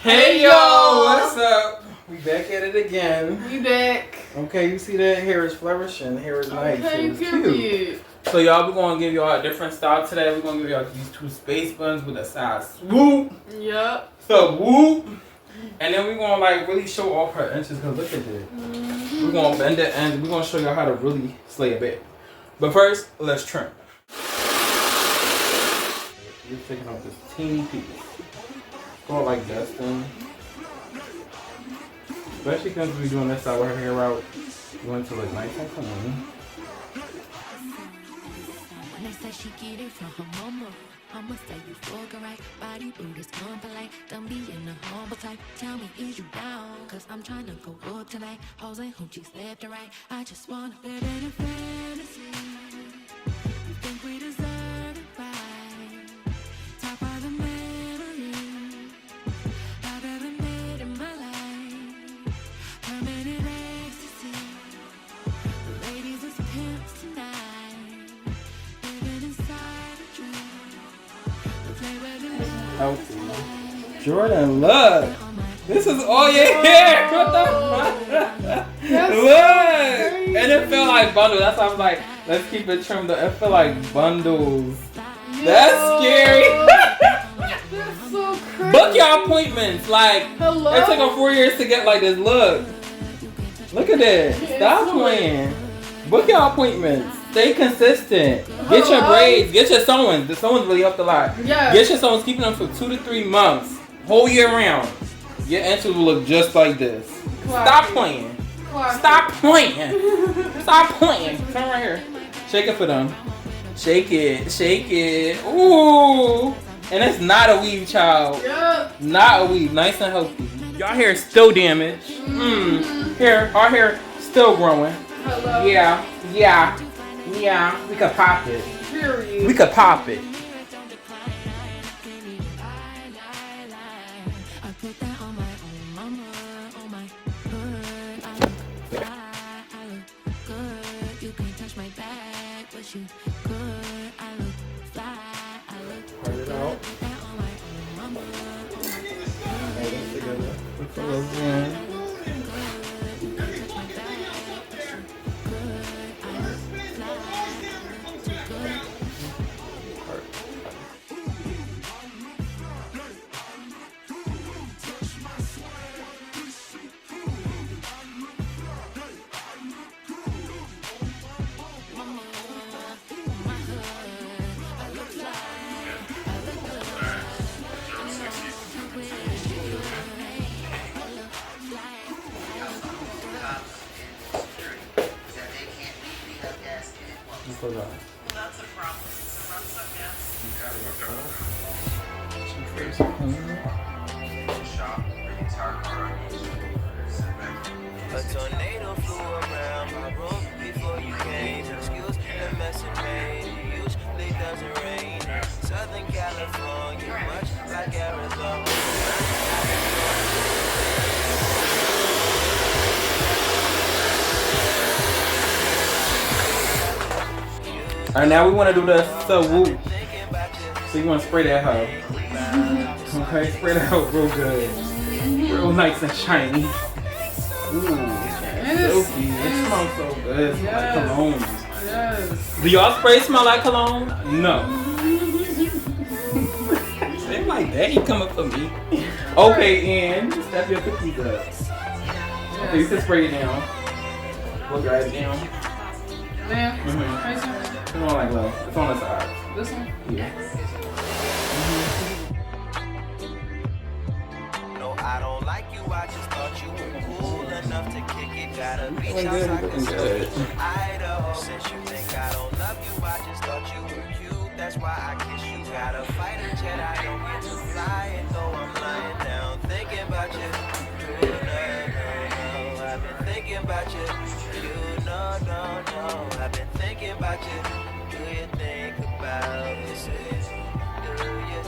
Hey yo, what's up? We back at it again. We back. Okay, you see that hair is flourishing, hair is nice, Okay, it's cute. So y'all, we're gonna give y'all a different style today. We're gonna give y'all these two space buns with a size swoop. Yep. So whoop. And then we're gonna like really show off her inches because look at that. We're gonna bend the ends. We're gonna show y'all how to really slay a bit. But first, let's trim. You're taking off this teeny piece. Go like dusting. Especially because we're doing this side with her hair out. You want it to look nice and clean. They say she get it from her mama. I'ma say you fuck her right. Body rude is unpolite. Don't be in the humble type. Tell me, is you down? Cause I'm trying to go up tonight. Hoes and hoochies left and right. I just wanna live in a fantasy. You think we deserve it right? Top of the memory I've ever made in my life. Permanent ecstasy. The ladies is pimps tonight. Living inside a dream. The play where the Healthy. Jordan, look. This is all your hair. What the fuck? Look. And it felt like bundles. That's why I was like, let's keep it trimmed. It felt like bundles. That's scary. That's so crazy. Book your appointments. Like, Hello? it took them 4 years to get like this look. Look at that. Stop playing. Book your appointments. Stay consistent. Get your braids. Get your sewings. The sewings really helped a lot. Yeah. Get your sewings. Keeping them for 2 to 3 months. Whole year round. Your inches will look just like this. Stop playing. Stop playing. Stop playing. Come right here. Shake it for them. Shake it. Shake it. Ooh. And it's not a weave, child. Yep. Not a weave. Nice and healthy. Y'all hair is still damaged. Here, our hair still growing. Hello. Yeah. We could pop it. Period. We could pop it. I put that on my own mama, on my hood. I look fly, I look good. You can't touch my back, but you good. I look fly, I look Part it out. put that on my own mama, on my Hold them together. Put the little in. you can't touch my back, but you good. I look fly, I look good. Hold on. That's a problem. The runs up, yes. A tornado flew around my room before you came. Excuse the mess it made. It usually doesn't rain in Southern California, much like Arizona. Alright, now we want to do the swoop. So you want to spray that hoe. Okay, spray that hoe real good. Real nice and shiny. Ooh, silky. It smells so good. It smells like cologne. Yes. Do y'all spray smell like cologne? No. They like that. You coming for me? Okay, and step your cookies up. Okay, you can spray it down. We'll dry it down. Man. Mm-hmm. Come on, like low. It's on the side. This one? Yeah. No, I don't like you. I just thought you were cool enough to kick it. Got a beach Looking good, outside looking the good. Idaho. Since you think I don't love you, I just thought you were cute. That's why I kiss you. Got a fighter jet. I don't get to fly it though I'm lying down thinking about you. You know, I've been thinking about you. You know, I've been thinking about you. Do you think about this? Do you?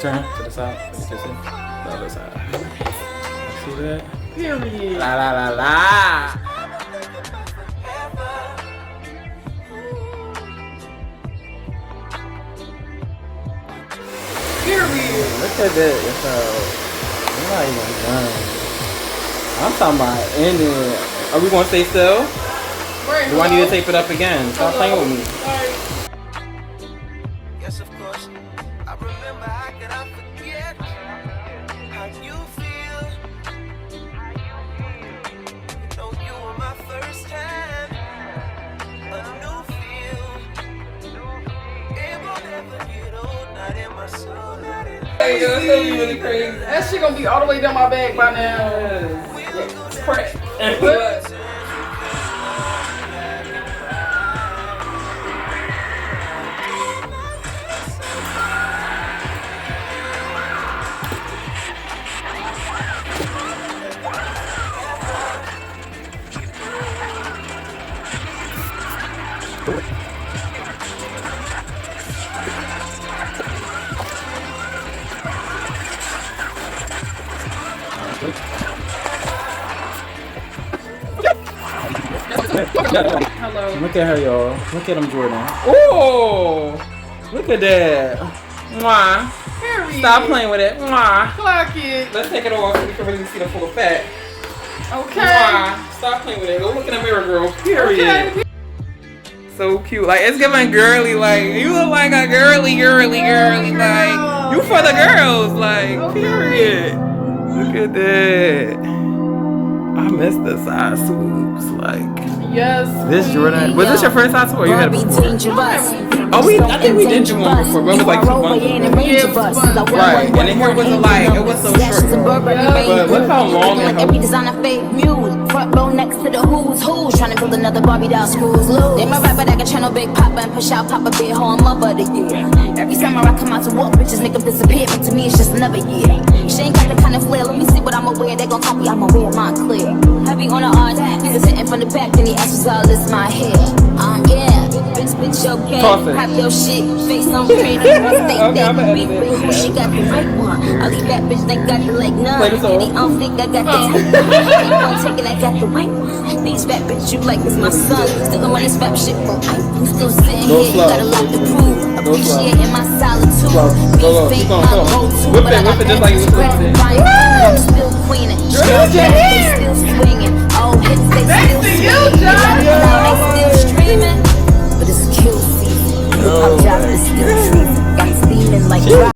Turn to the side. Let me kiss it. The other side. See that? Period. La la la la. Period. Look Look at this. So, I'm not even done. I'm talking about ending. Are we going to stay still? Wait, Do I need to tape it up again? Stop playing with me. Sorry. Yes, of course. I remember, how could I forget how you feel? You know you were my first time, a new feel. It won't ever get old, not in my soul, not in Hey, yo, it's gonna be really crazy. That shit gonna be all the way down my back by now. Crack. Hello. Look at her, y'all. Look at him, Jordan. Oh, look at that. Mwah. Period. Stop playing with it. Mwah. Clock it. Let's take it off so we can really see the full effect. Okay. Mwah. Stop playing with it. Go look in the mirror, girl. Period. Okay. So cute. Like, it's giving girly. Like, you look like a girly. Like, you for the girls. Like, period. Look at that. I miss the side swoops. Like, Yes. this Jordan. Was this your first side swoop or you had it before? Oh, I think we did do one before, but it was like 2 months ago. Right, and the hair wasn't like, it was so short. But look how long it Every held. designer fake mule, front row next to the who's who, trying to build another Barbie doll screws loose. They my rapper that can channel big papa and push out papa big hole in my butt again. Every summer I come out to walk, bitches make them disappear, but to me it's just another year. She ain't got the kind of flair, let me see what I'ma wear. They gon' copy, I'ma wear mine clear. Heavy on the arch, niggas hitting from the back, then he asks all this my hair. Yeah, bitch, your game, have your shit, face on pretty, mistake that, beat with who she got the right one. I leave that bitch, they got the like none. Any on flick, I got that. Ain't one taking, I got the right one. These fat bitch, you like this my son. Still on this rap shit for I still sitting here, you got a lot to prove. Appreciating my solitude. Beef fake, my go-to, but I got that credit. I'm still queening.